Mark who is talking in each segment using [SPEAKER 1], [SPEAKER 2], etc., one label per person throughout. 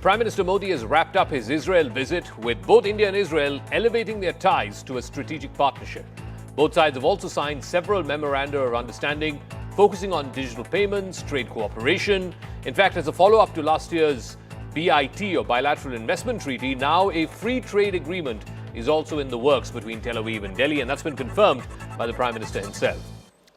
[SPEAKER 1] Prime Minister Modi has wrapped up his Israel visit, with both India and Israel elevating their ties to a strategic partnership. Both sides have also signed several memoranda of understanding focusing on digital payments, trade cooperation. In fact, as a follow-up to last year's BIT or bilateral investment treaty, now a free trade agreement is also in the works between Tel Aviv and Delhi, and that's been confirmed by the Prime Minister himself.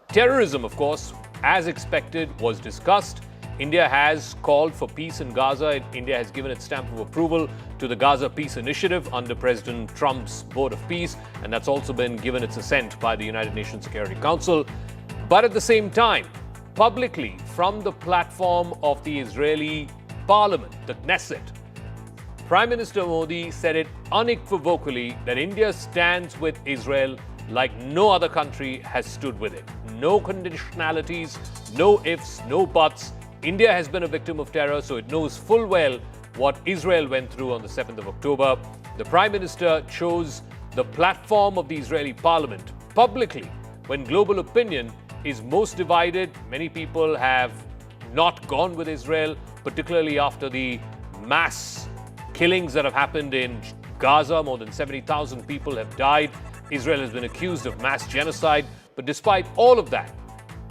[SPEAKER 1] Terrorism, of course, as expected, was discussed. India has called for peace in Gaza. India has given its stamp of approval to the Gaza Peace Initiative under President Trump's Board of Peace, and that's also been given its assent by the United Nations Security Council. But at the same time, publicly, from the platform of the Israeli parliament, the Knesset, Prime Minister Modi said it unequivocally that India stands with Israel like no other country has stood with it. No conditionalities, no ifs, no buts. India has been a victim of terror, so it knows full well what Israel went through on the 7th of October. The Prime Minister chose the platform of the Israeli parliament publicly when global opinion is most divided. Many people have not gone with Israel, particularly after the mass killings that have happened in Gaza. More than 70,000 people have died. Israel has been accused of mass genocide. But despite all of that,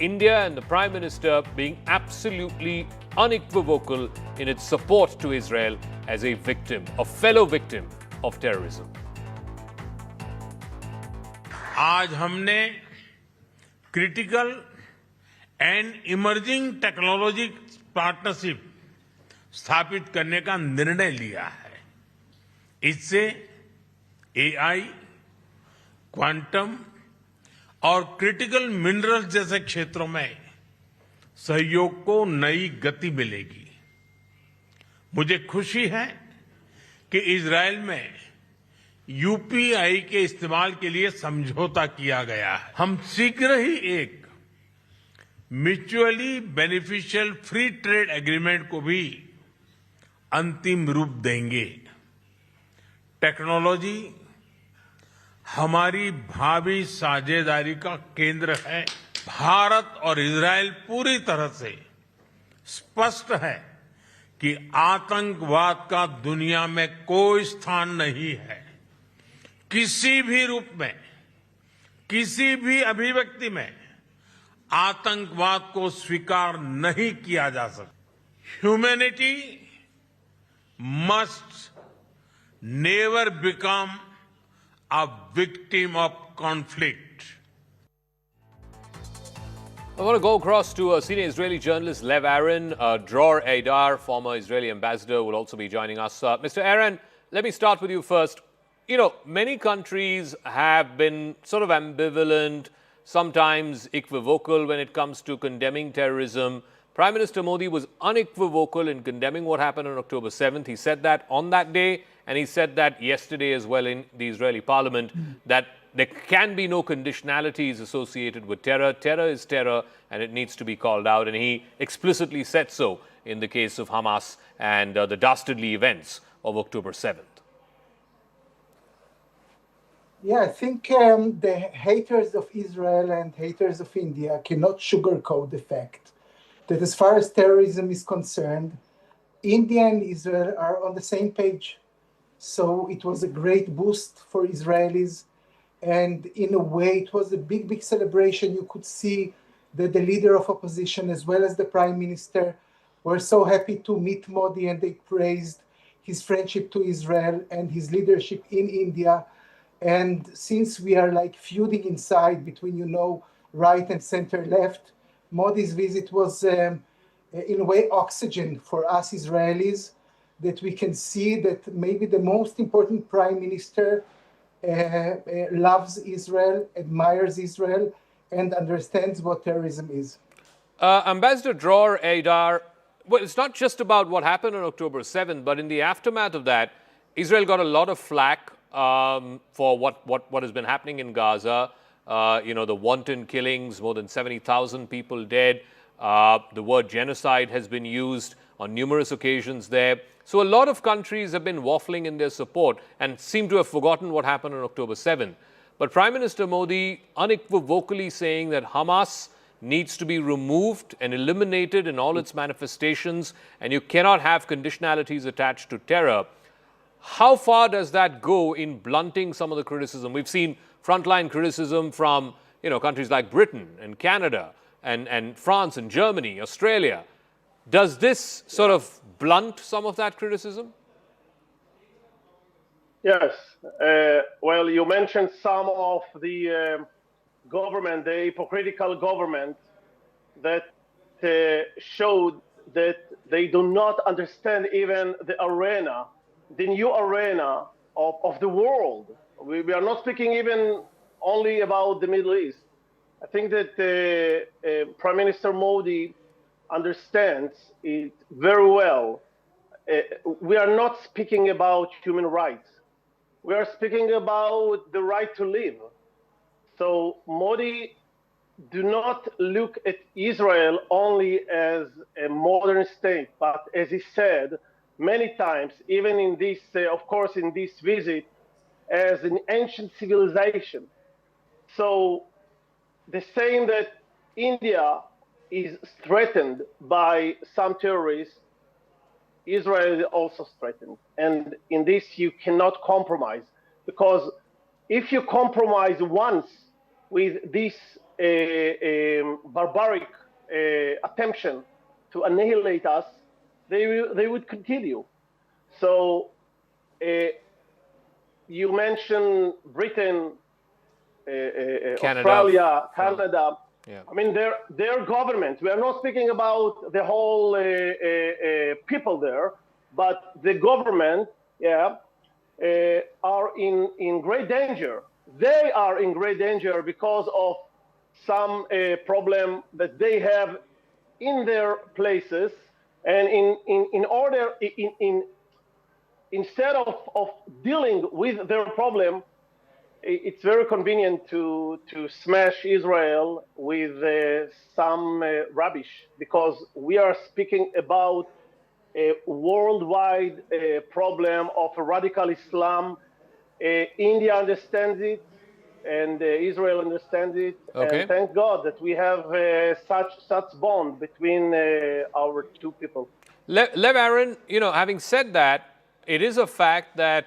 [SPEAKER 1] India and the Prime Minister being absolutely unequivocal in its support to Israel as a victim, a fellow victim of terrorism.
[SPEAKER 2] आज हमने critical and emerging technology partnership स्थापित करने का निर्णय लिया है। इससे AI, quantum और क्रिटिकल मिनरल्स जैसे क्षेत्रों में सहयोग को नई गति मिलेगी। मुझे खुशी है कि इजरायल में यूपीआई के इस्तेमाल के लिए समझौता किया गया है। हम शीघ्र ही एक mutually beneficial free trade agreement को भी अंतिम रूप देंगे। टेक्नोलॉजी हमारी भावी साझेदारी का केंद्र है। भारत और इजरायल पूरी तरह से स्पष्ट है कि आतंकवाद का दुनिया में कोई स्थान नहीं है। किसी भी रूप में, किसी भी अभिव्यक्ति में आतंकवाद को स्वीकार नहीं किया जा सकता। Humanity must never become a victim of conflict.
[SPEAKER 1] I want to go across to senior Israeli journalist Lev Aaron. Dror Eidar, former Israeli ambassador, will also be joining us. Mr. Aaron, let me start with you first. You know, many countries have been sort of ambivalent, sometimes equivocal when it comes to condemning terrorism. Prime Minister Modi was unequivocal in condemning what happened on October 7th. He said that on that day, and he said that yesterday as well in the Israeli parliament, that there can be no conditionalities associated with terror. Terror is terror, and it needs to be called out. And he explicitly said so in the case of Hamas and the dastardly events of October 7th.
[SPEAKER 3] Yeah, I think the haters of Israel and haters of India cannot sugarcoat the fact that as far as terrorism is concerned, India and Israel are on the same page. So it was a great boost for Israelis. And in a way, it was a big, big celebration. You could see that the leader of opposition, as well as the prime minister, were so happy to meet Modi, and they praised his friendship to Israel and his leadership in India. And since we are like feuding inside between, right and center left, Modi's visit was, in a way, oxygen for us Israelis, that we can see that maybe the most important prime minister loves Israel, admires Israel, and understands what terrorism is.
[SPEAKER 1] Ambassador Dror Eidar, well, it's not just about what happened on October 7th, but in the aftermath of that, Israel got a lot of flack for what has been happening in Gaza. The wanton killings, more than 70,000 people dead. The word genocide has been used on numerous occasions there. So a lot of countries have been waffling in their support and seem to have forgotten what happened on October 7th. But Prime Minister Modi unequivocally saying that Hamas needs to be removed and eliminated in all its manifestations, and you cannot have conditionalities attached to terror. How far does that go in blunting some of the criticism? We've seen frontline criticism from countries like Britain and Canada and France and Germany, Australia. Does this sort of blunt some of that criticism?
[SPEAKER 4] Yes. Well, you mentioned some of the government, the hypocritical government that showed that they do not understand even the arena, the new arena of the world. We are not speaking even only about the Middle East. I think that Prime Minister Modi understands it very well. We are not speaking about human rights. We are speaking about the right to live. So Modi do not look at Israel only as a modern state, but as he said many times, even in this, of course, in this visit, as an ancient civilization. So the saying that India is threatened by some terrorists, Israel is also threatened. And in this, you cannot compromise, because if you compromise once with this barbaric attempt to annihilate us, they would continue. So you mentioned Britain,
[SPEAKER 1] Canada,
[SPEAKER 4] Australia, Canada.
[SPEAKER 1] Yeah.
[SPEAKER 4] I mean, their government. We are not speaking about the whole people there, but the government, are in great danger. They are in great danger because of some problem that they have in their places, and instead of dealing with their problem, it's very convenient to smash Israel with some rubbish, because we are speaking about a worldwide problem of a radical Islam. India understands it, and Israel understands it.
[SPEAKER 1] Okay.
[SPEAKER 4] And thank God that we have such bond between our two people.
[SPEAKER 1] Lev Aaron, having said that, it is a fact that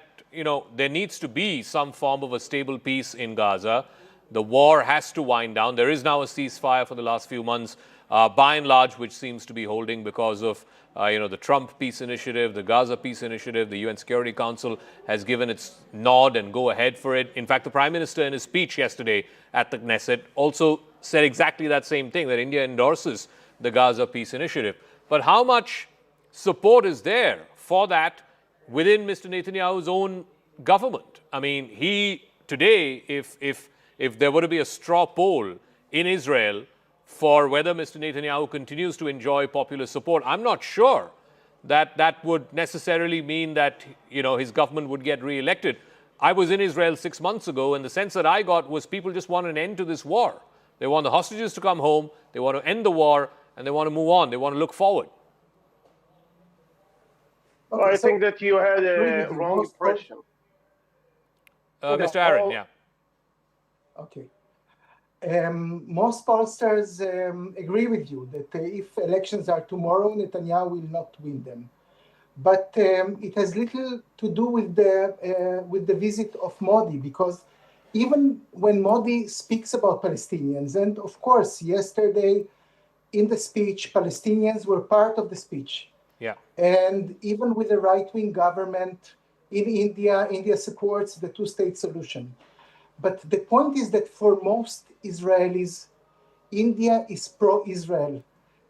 [SPEAKER 1] there needs to be some form of a stable peace in Gaza. The war has to wind down. There is now a ceasefire for the last few months, by and large, which seems to be holding because of the Trump peace initiative, the Gaza peace initiative. The UN Security Council has given its nod and go ahead for it. In fact, the Prime Minister in his speech yesterday at the Knesset also said exactly that same thing, that India endorses the Gaza peace initiative. But how much support is there for that within Mr. Netanyahu's own government? I mean, today, if there were to be a straw poll in Israel for whether Mr. Netanyahu continues to enjoy popular support, I'm not sure that that would necessarily mean that, his government would get re-elected. I was in Israel 6 months ago, and the sense that I got was people just want an end to this war. They want the hostages to come home, they want to end the war, and they want to move on. They want to look forward.
[SPEAKER 4] Okay, I think that you had a wrong impression.
[SPEAKER 1] Mr. Aaron, yeah.
[SPEAKER 3] Okay. Most pollsters agree with you that if elections are tomorrow, Netanyahu will not win them. But it has little to do with the visit of Modi, because even when Modi speaks about Palestinians, and of course, yesterday in the speech, Palestinians were part of the speech.
[SPEAKER 1] Yeah.
[SPEAKER 3] And even with the right-wing government in India, India supports the two-state solution. But the point is that for most Israelis, India is pro-Israel.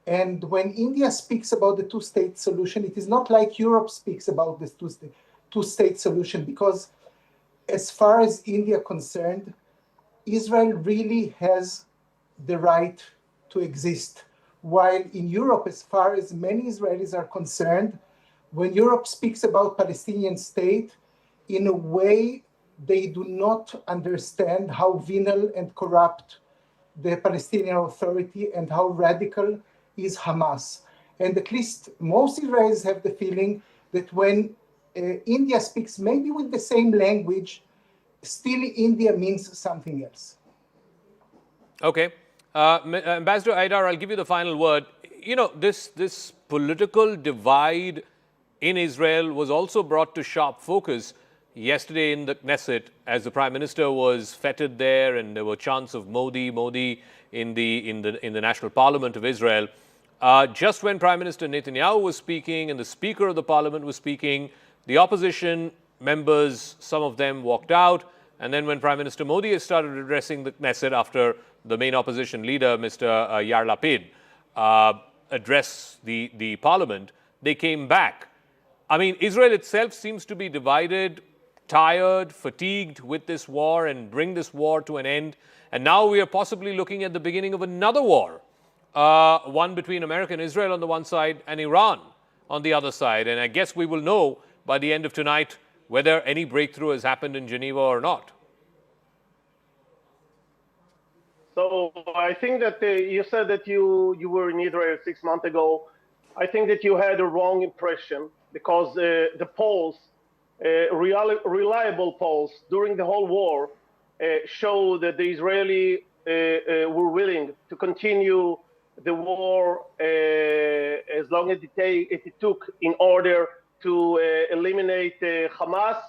[SPEAKER 3] And when India speaks about the two-state solution, it is not like Europe speaks about this two-state solution, because as far as India concerned, Israel really has the right to exist. While in Europe, as far as many Israelis are concerned, when Europe speaks about Palestinian state, in a way, they do not understand how venal and corrupt the Palestinian Authority and how radical is Hamas. And at least most Israelis have the feeling that when India speaks maybe with the same language, still India means something else.
[SPEAKER 1] Okay. Ambassador Aidar, I'll give you the final word. You know, this political divide in Israel was also brought to sharp focus yesterday in the Knesset as the Prime Minister was feted there, and there were chants of Modi, Modi in the National Parliament of Israel. Just when Prime Minister Netanyahu was speaking and the Speaker of the Parliament was speaking, the opposition members, some of them walked out. And then when Prime Minister Modi has started addressing the Knesset after the main opposition leader, Mr. Yair Lapid, addressed the Parliament, they came back. I mean, Israel itself seems to be divided, tired, fatigued with this war and bring this war to an end. And now we are possibly looking at the beginning of another war, one between America and Israel on the one side and Iran on the other side. And I guess we will know by the end of tonight whether any breakthrough has happened in Geneva or not.
[SPEAKER 4] So I think that you said that you were in Israel 6 months ago. I think that you had a wrong impression because the polls, reliable polls during the whole war, show that the Israeli were willing to continue the war as long as it took in order to eliminate Hamas.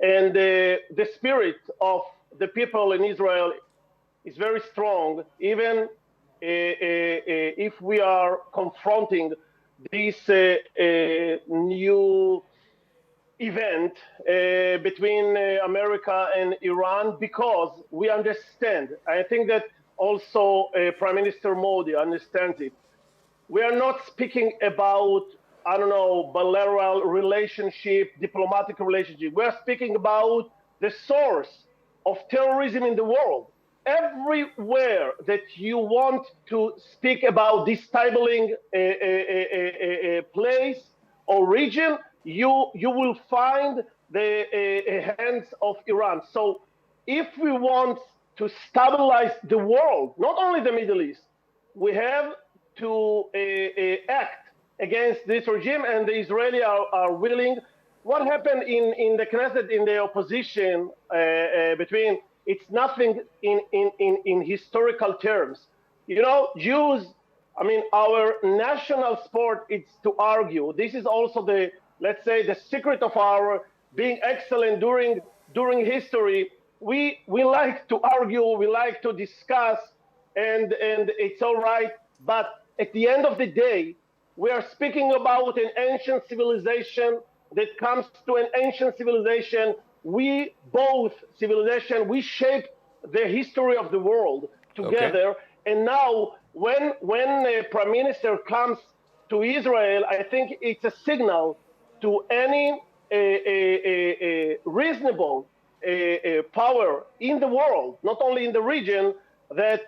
[SPEAKER 4] And the spirit of the people in Israel is very strong, even if we are confronting this new event between America and Iran, because we understand. I think that also Prime Minister Modi understands it. We are not speaking about, I don't know, bilateral relationship, diplomatic relationship. We are speaking about the source of terrorism in the world. Everywhere that you want to speak about destabilizing a place or region, you will find the hands of Iran. So if we want to stabilize the world, not only the Middle East, we have to act against this regime, and the Israelis are willing. What happened in the Knesset, in the opposition between, it's nothing in historical terms. You know, Jews, I mean, our national sport is to argue. This is also the, let's say, the secret of our being excellent during history. We like to argue, we like to discuss, and it's all right. But at the end of the day, we are speaking about an ancient civilization that comes to an ancient civilization. We both civilization, we shape the history of the world together. Okay. And now when a prime minister comes to Israel, I think it's a signal to any reasonable power in the world, not only in the region, that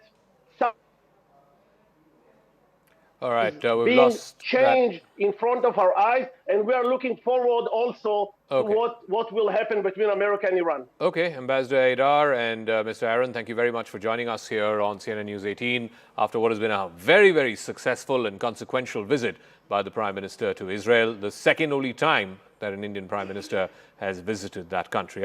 [SPEAKER 1] all right, we've
[SPEAKER 4] being
[SPEAKER 1] lost
[SPEAKER 4] changed in front of our eyes, and we are looking forward also to what will happen between America and Iran.
[SPEAKER 1] Okay, Ambassador Aidar and Mr. Aaron, thank you very much for joining us here on CNN News 18 after what has been a very, very successful and consequential visit by the Prime Minister to Israel, the second only time that an Indian Prime Minister has visited that country.